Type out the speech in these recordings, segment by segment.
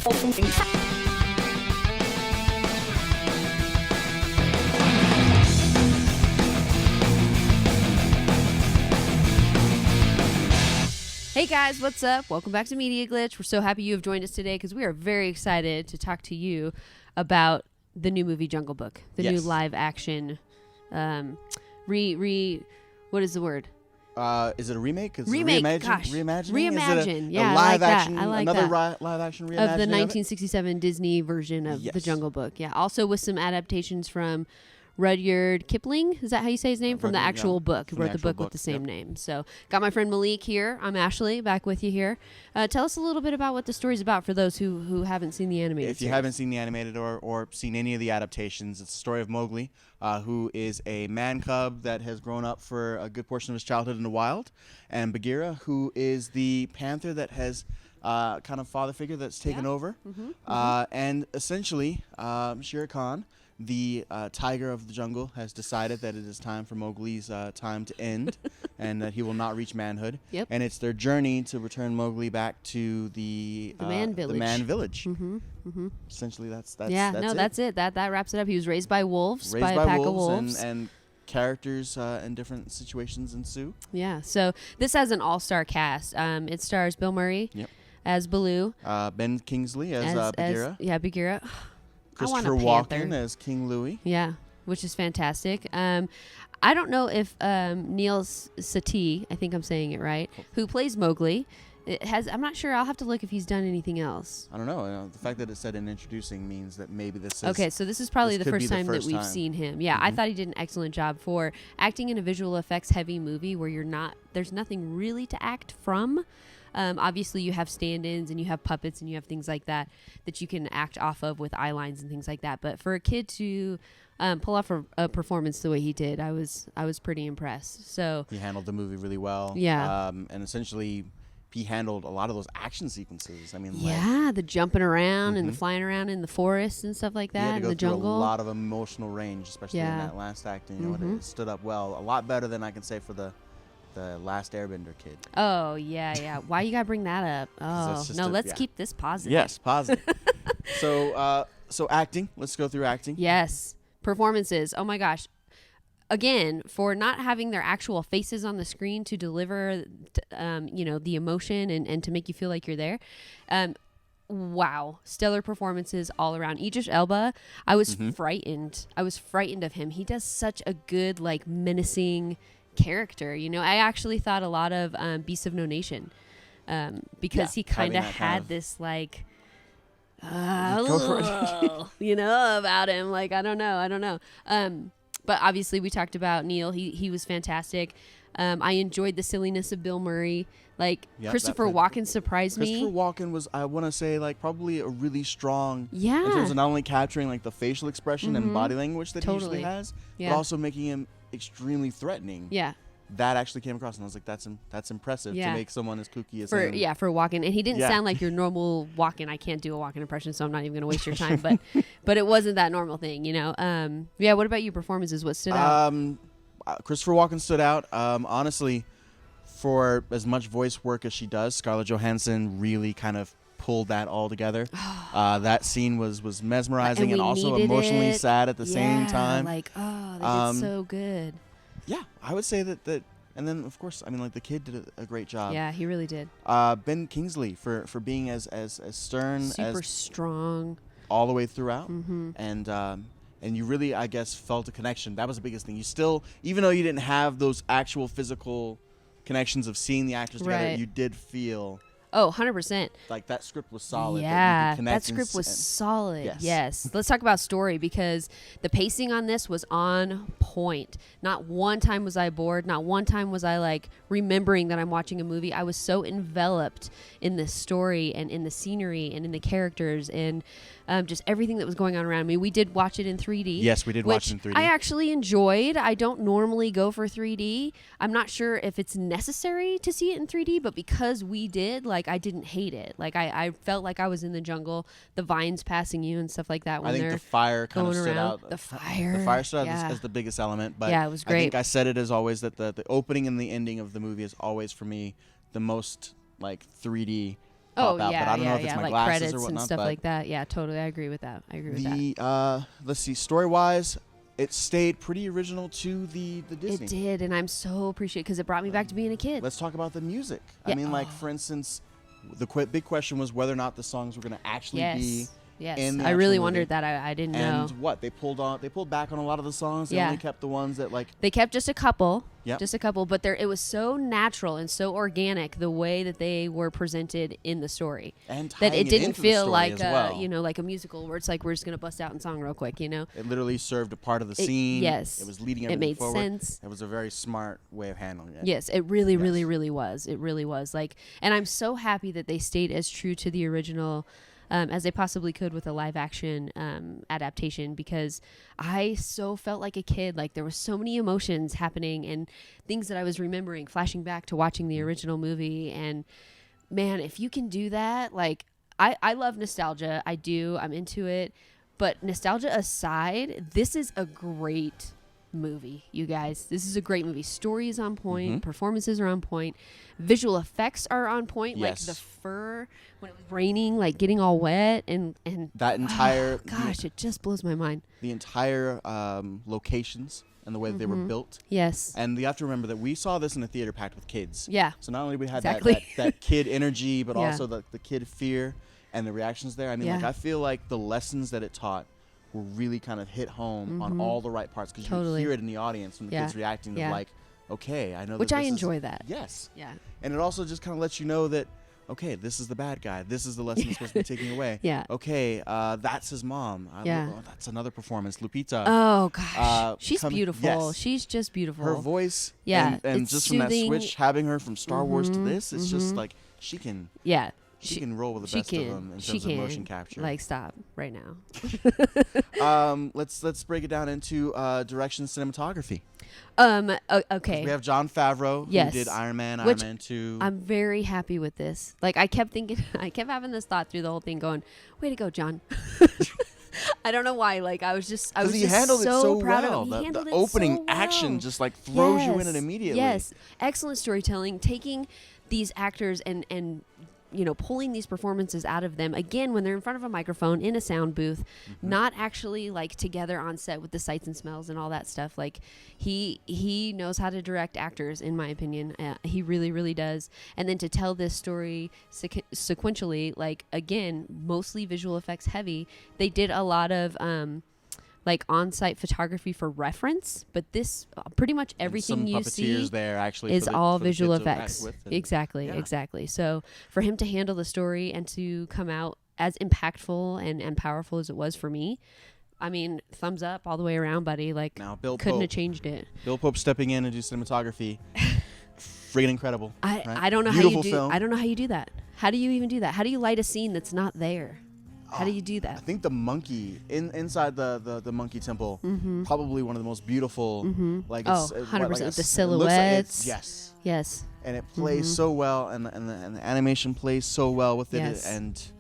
Hey guys, what's up? Welcome back to Media Glitch. We're so happy you have joined us today because we are very excited to talk to you about the new movie Jungle Book, the new live action what is the word? Is it a remake? Remake, Reimagine. Yeah, a live action. I like another that. Live action reimagining of the 1967 Disney version of Yes. the Jungle Book. Yeah, also with some adaptations from Rudyard Kipling. Is that how you say his name? From the actual book. He wrote the book with the same name. So got my friend Malik here. I'm Ashley, back with you here. Tell us a little bit about what the story's about for those who haven't seen the animated If you haven't seen the animated or seen any of the adaptations, it's the story of Mowgli, who is a man cub that has grown up for a good portion of his childhood in the wild, and Bagheera, who is the panther that has kind of father figure that's taken over. And essentially, Shere Khan, the tiger of the jungle, has decided that it is time for Mowgli's time to end and that he will not reach manhood. Yep. And it's their journey to return Mowgli back to the man village. The man village. Essentially, that's it. That wraps it up. He was raised by wolves, by a pack of wolves. And characters in different situations ensue. Yeah, so this has an all-star cast. It stars Bill Murray as Baloo. Ben Kingsley as Bagheera. Bagheera. Christopher Walken as King Louie. Yeah, which is fantastic. I don't know if Neil Sethi, I think I'm saying it right, who plays Mowgli, I'm not sure. I'll have to look if he's done anything else. I don't know. The fact that it said in introducing means that maybe this is... Okay, so this is probably the first time that we've seen him. Yeah, I thought he did an excellent job for acting in a visual effects heavy movie where there's nothing really to act from. Obviously, you have stand-ins and you have puppets and you have things like that you can act off of with eye lines and things like that. But for a kid to pull off a performance the way he did, I was pretty impressed. So he handled the movie really well. Yeah. And essentially, he handled a lot of those action sequences. I mean, the jumping around and the flying around in the forest and stuff like that, in the jungle. Through a lot of emotional range, especially in that last act. And, you know, it stood up well. A lot better than I can say for the Last Airbender kid. Oh, yeah. Why you gotta bring that up? Oh, no, let's keep this positive. Yes, positive. So acting. Let's go through acting. Yes. Performances. Oh, my gosh. Again, for not having their actual faces on the screen to deliver, the emotion and to make you feel like you're there. Wow. Stellar performances all around. Idris Elba, I was frightened. I was frightened of him. He does such a good, menacing character. I actually thought a lot of Beasts of No Nation because he kind of had this about him. I don't know. But obviously we talked about Neil. He was fantastic. I enjoyed the silliness of Bill Murray. Christopher Walken surprised me. Christopher Walken was, I want to say, probably a really strong in terms of not only capturing the facial expression and body language that he usually has, but also making him extremely threatening. Yeah. That actually came across, and I was like, that's impressive to make someone as kooky as him. Yeah, for Walken. And he didn't sound like your normal Walken. I can't do a Walken impression, so I'm not even going to waste your time. But it wasn't that normal thing, what about your performances? What stood out? Christopher Walken stood out. Honestly, for as much voice work as she does, Scarlett Johansson really kind of pulled that all together. That scene was mesmerizing and also emotionally sad at the same time. They did so good. Yeah, I would say that. And then, of course, the kid did a great job. Yeah, he really did. Ben Kingsley for being as stern, super strong, all the way throughout, and you really, I guess, felt a connection. That was the biggest thing. You still, even though you didn't have those actual physical connections of seeing the actors together, you did feel. Oh, 100%. That script was solid. Yeah, that script was solid. Yes. Let's talk about story because the pacing on this was on point. Not one time was I bored. Not one time was I remembering that I'm watching a movie. I was so enveloped in the story and in the scenery and in the characters and just everything that was going on around me. We did watch it in 3D. Yes, we did watch it in 3D. I actually enjoyed. I don't normally go for 3D. I'm not sure if it's necessary to see it in 3D, but because we did, I didn't hate it. I felt like I was in the jungle, the vines passing you and stuff like that. When I think the fire kind of stood out. The fire stood out as the biggest element. But yeah, it was great. I think I said it as always that the opening and the ending of the movie is always for me the most 3D pop Oh out. yeah, But I don't yeah, know if it's yeah, my like glasses credits or and whatnot. stuff But like that. Yeah, totally. I agree with that. I agree with that. let's see, story wise, it stayed pretty original to the Disney. It did, and I'm so appreciative because it brought me back to being a kid. Let's talk about the music. Yeah. I mean, like for instance, the big question was whether or not the songs were going to actually be. Yes, in the I actual really movie. wondered that. I didn't know. And what they pulled back on a lot of the songs. They Yeah. only kept the ones that like. They kept just a couple. Yep. Just a couple, but it was so natural and so organic the way that they were presented in the story And that tying it didn't into the feel story like as well. like a musical where it's like we're just gonna bust out in song real quick, It literally served a part of the scene. Yes. It was leading It everything made forward. sense. It was a very smart way of handling it. Yes, it really, Yes. really, really was. It really was. Like, and I'm so happy that they stayed as true to the original as they possibly could with a live action adaptation, because I so felt like a kid. Like there was so many emotions happening and things that I was remembering, flashing back to watching the original movie. And man, if you can do that, like I love nostalgia. I do. I'm into it. But nostalgia aside, this is a great movie, you guys. This is a great movie. Story is on point. Performances are on point. Visual effects are on point. Yes. Like the fur when it was raining, like getting all wet and That entire gosh, it just blows my mind. the entire locations and the way that they were built. Yes. And you have to remember that we saw this in a theater packed with kids. Yeah. So not only we had Exactly. that kid energy, but Yeah. also the kid fear and the reactions there. I mean, like Yeah. I feel like the lessons that it taught were really kind of hit home on all the right parts, because Totally. you hear it in the audience when the Yeah. kids reacting Yeah. of like, okay, I know. Which that I this is- enjoy that. Yes. Yeah. And it also just kind of lets you know that, okay, this is the bad guy. This is the lesson he's supposed to be taking away. Yeah. Okay, that's his mom. Yeah. That's another performance. Lupita. Oh gosh. She's beautiful. yes. She's just beautiful. Her voice. Yeah, And it's just from that soothing. switch, having her from Star Wars to this, it's just like she can Yeah. she can roll with the She best can. of them in She terms of can. motion capture. Like stop right now. Let's break it down into direction cinematography. Okay. We have Jon Favreau, Yes. who did Iron Man, Which Iron Man 2. I'm very happy with this. Like I kept thinking, I kept having this thought through the whole thing, going, "Way to go, John." I don't know why. Like I was just he handled it so proud well. of him. He handled The it opening so action well. just like throws you in it Yes, immediately. Yes, excellent storytelling. Taking these actors and pulling these performances out of them again when they're in front of a microphone in a sound booth, not actually like together on set with the sights and smells and all that stuff. Like he knows how to direct actors, in my opinion. He really, really does. And then to tell this story sequentially, like again, mostly visual effects heavy. They did a lot of like on-site photography for reference, but this pretty much everything and some you puppeteers see there actually is for the, all for the visual kids to act effects. with and- Exactly, yeah. exactly. So for him to handle the story and to come out as impactful and powerful as it was for me, I mean, thumbs up all the way around, buddy. Like, Now, Bill couldn't Pope. have changed it. Bill Pope stepping in and do cinematography, friggin' incredible. right? I don't know Beautiful how you do. film. I don't know how you do that. How do you even do that? How do you light a scene that's not there? How do you do I that? think the monkey inside the monkey temple, probably one of the most beautiful. Like Oh, it's, 100%. The it looks like it's- silhouettes. yes, Yes. and it plays so well, and the animation plays so well with Yes. it, and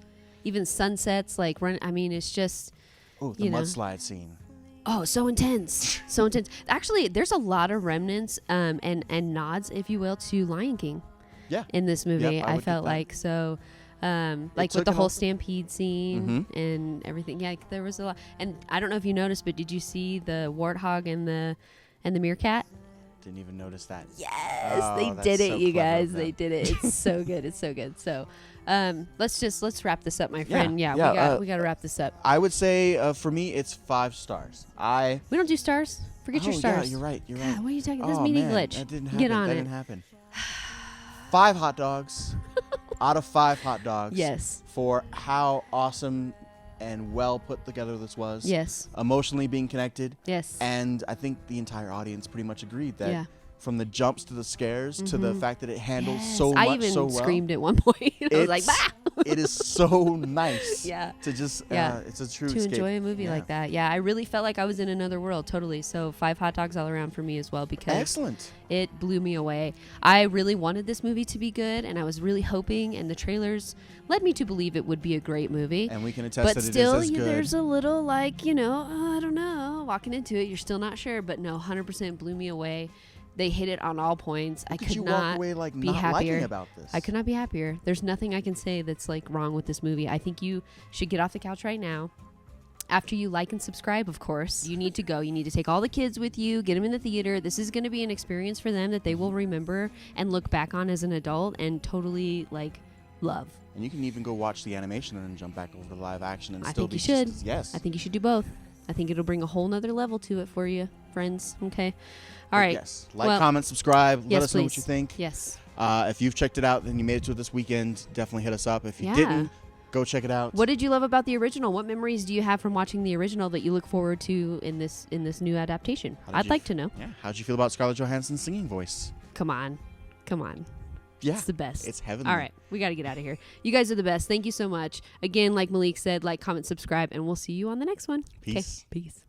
Even sunsets, like run. I mean, it's just. the You know. mudslide scene. Oh, so intense. So intense. Actually, there's a lot of remnants and nods, if you will, to Lion King Yeah, in this movie. Yep, I I would felt get that. like so like took with the an whole al- stampede scene and everything. Yeah, there was a lot. And I don't know if you noticed, but did you see the warthog and the meerkat? didn't even notice that. Yes, Oh, they that's did it, so you clever of guys. They them. did it. It's so good. It's so good. So, let's wrap this up, my friend. yeah, we got to wrap this up. I would say for me it's 5 stars. We don't do stars. Forget your Oh, stars. Yeah, you're right. You're God, right. what are you talking? This Oh, meeting man, glitch. That didn't happen. Get on that it. didn't happen. 5 hot dogs out of 5 hot dogs. Yes. For how awesome and well put together this was. Yes. Emotionally being connected. Yes. And I think the entire audience pretty much agreed that Yeah. from the jumps to the scares to the fact that it handles so Yes. much I even so well. screamed at one point. I was like, It's- bah! It is so nice. Yeah. To just Yeah. it's a true To escape. enjoy a movie Yeah. like that. Yeah, I really felt like I was in another world, totally. So 5 hot dogs all around for me as well, because Excellent. it blew me away. I really wanted this movie to be good, and I was really hoping, and the trailers led me to believe it would be a great movie. And we can attest But that still, it is as good. there's a little like, I don't know, walking into it, you're still not sure. But no, 100% blew me away. They hit it on all points. I could you not walk away like be not happier liking about this? I could not be happier. There's nothing I can say that's like wrong with this movie. I think you should get off the couch right now. After you like and subscribe, of course, you need to go. You need to take all the kids with you, get them in the theater. This is going to be an experience for them that they will remember and look back on as an adult and totally like love. And you can even go watch the animation and then jump back over to live action and I still think be you should. just as, yes. I think you should do both. I think it'll bring a whole nother level to it for you, friends. Okay. All But right. Yes. Like, comment, subscribe. Yes, Let us know what please. you think. Yes. If you've checked it out and you made it to it this weekend, definitely hit us up. If you Yeah. didn't, go check it out. What did you love about the original? What memories do you have from watching the original that you look forward to in this new adaptation? I'd like to know. Yeah. How'd you feel about Scarlett Johansson's singing voice? Come on. Yeah. It's the best. It's heavenly. All right. We got to get out of here. You guys are the best. Thank you so much. Again, like Malik said, like, comment, subscribe, and we'll see you on the next one. Peace. Peace.